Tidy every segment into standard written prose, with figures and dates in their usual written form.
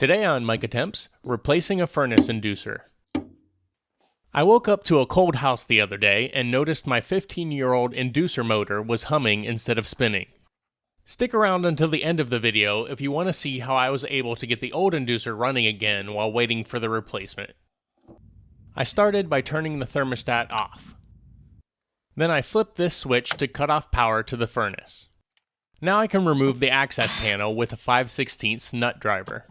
Today on Mic Attempts, replacing a furnace inducer. I woke up to a cold house the other day and noticed my 15-year-old inducer motor was humming instead of spinning. Stick around until the end of the video if you want to see how I was able to get the old inducer running again while waiting for the replacement. I started by turning the thermostat off. Then I flipped this switch to cut off power to the furnace. Now I can remove the access panel with a 5/16 nut driver.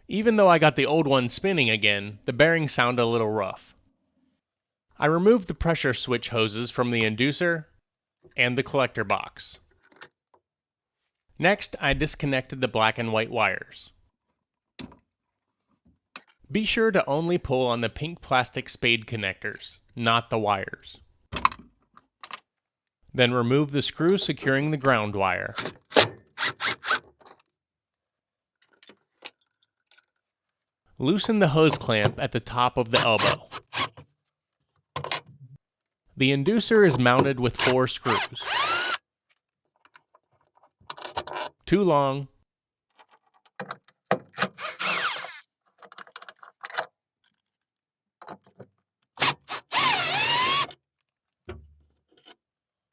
Even though I got the old one spinning again, the bearings sound a little rough. I removed the pressure switch hoses from the inducer and the collector box. Next, I disconnected the black and white wires. Be sure to only pull on the pink plastic spade connectors, not the wires. Then remove the screw securing the ground wire. Loosen the hose clamp at the top of the elbow. The inducer is mounted with 4 screws. 2 long,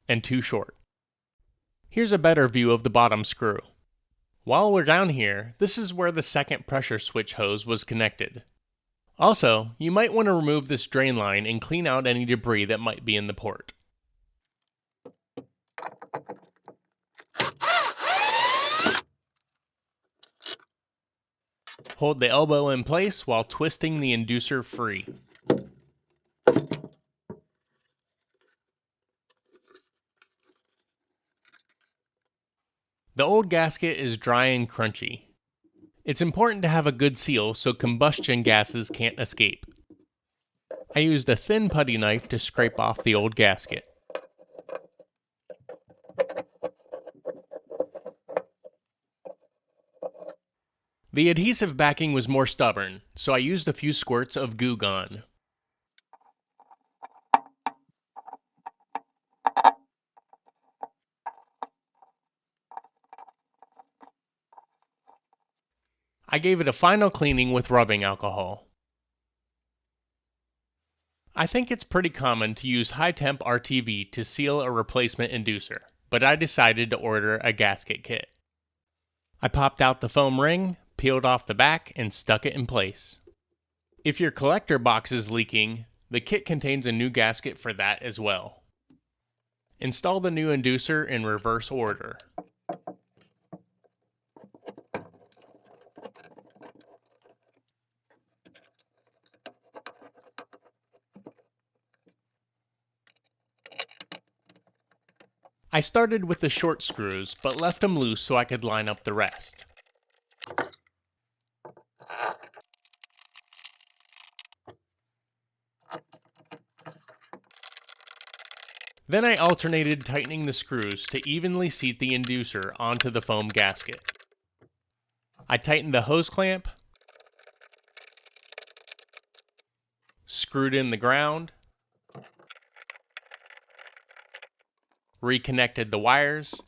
and 2 short. Here's a better view of the bottom screw. While we're down here, this is where the second pressure switch hose was connected. Also, you might want to remove this drain line and clean out any debris that might be in the port. Hold the elbow in place while twisting the inducer free. The old gasket is dry and crunchy. It's important to have a good seal so combustion gases can't escape. I used a thin putty knife to scrape off the old gasket. The adhesive backing was more stubborn, so I used a few squirts of Goo Gone. I gave it a final cleaning with rubbing alcohol. I think it's pretty common to use high-temp RTV to seal a replacement inducer, but I decided to order a gasket kit. I popped out the foam ring, peeled off the back, and stuck it in place. If your collector box is leaking, the kit contains a new gasket for that as well. Install the new inducer in reverse order. I started with the short screws, but left them loose so I could line up the rest. Then I alternated tightening the screws to evenly seat the inducer onto the foam gasket. I tightened the hose clamp, screwed in the ground, reconnected the wires,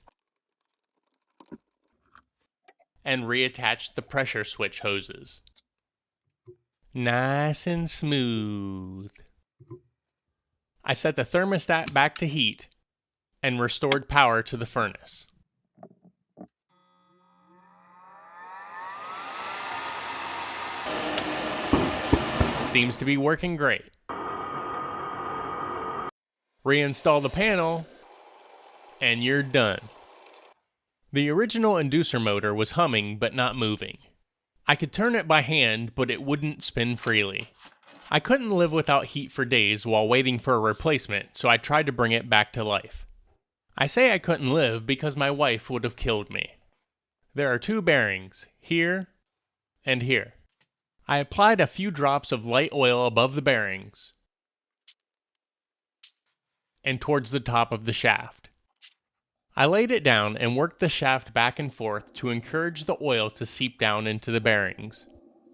and reattached the pressure switch hoses. Nice and smooth. I set the thermostat back to heat and restored power to the furnace. Seems to be working great. Reinstall the panel, and you're done. The original inducer motor was humming but not moving. I could turn it by hand, but it wouldn't spin freely. I couldn't live without heat for days while waiting for a replacement, so I tried to bring it back to life. I say I couldn't live because my wife would have killed me. There are 2 bearings, here and here. I applied a few drops of light oil above the bearings and towards the top of the shaft. I laid it down and worked the shaft back and forth to encourage the oil to seep down into the bearings.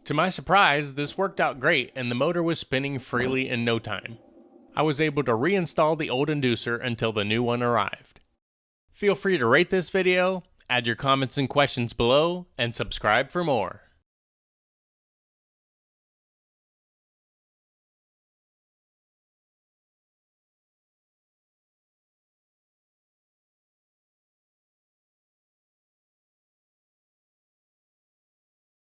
To my surprise, this worked out great and the motor was spinning freely in no time. I was able to reinstall the old inducer until the new one arrived. Feel free to rate this video, Add your comments and questions below, and subscribe for more.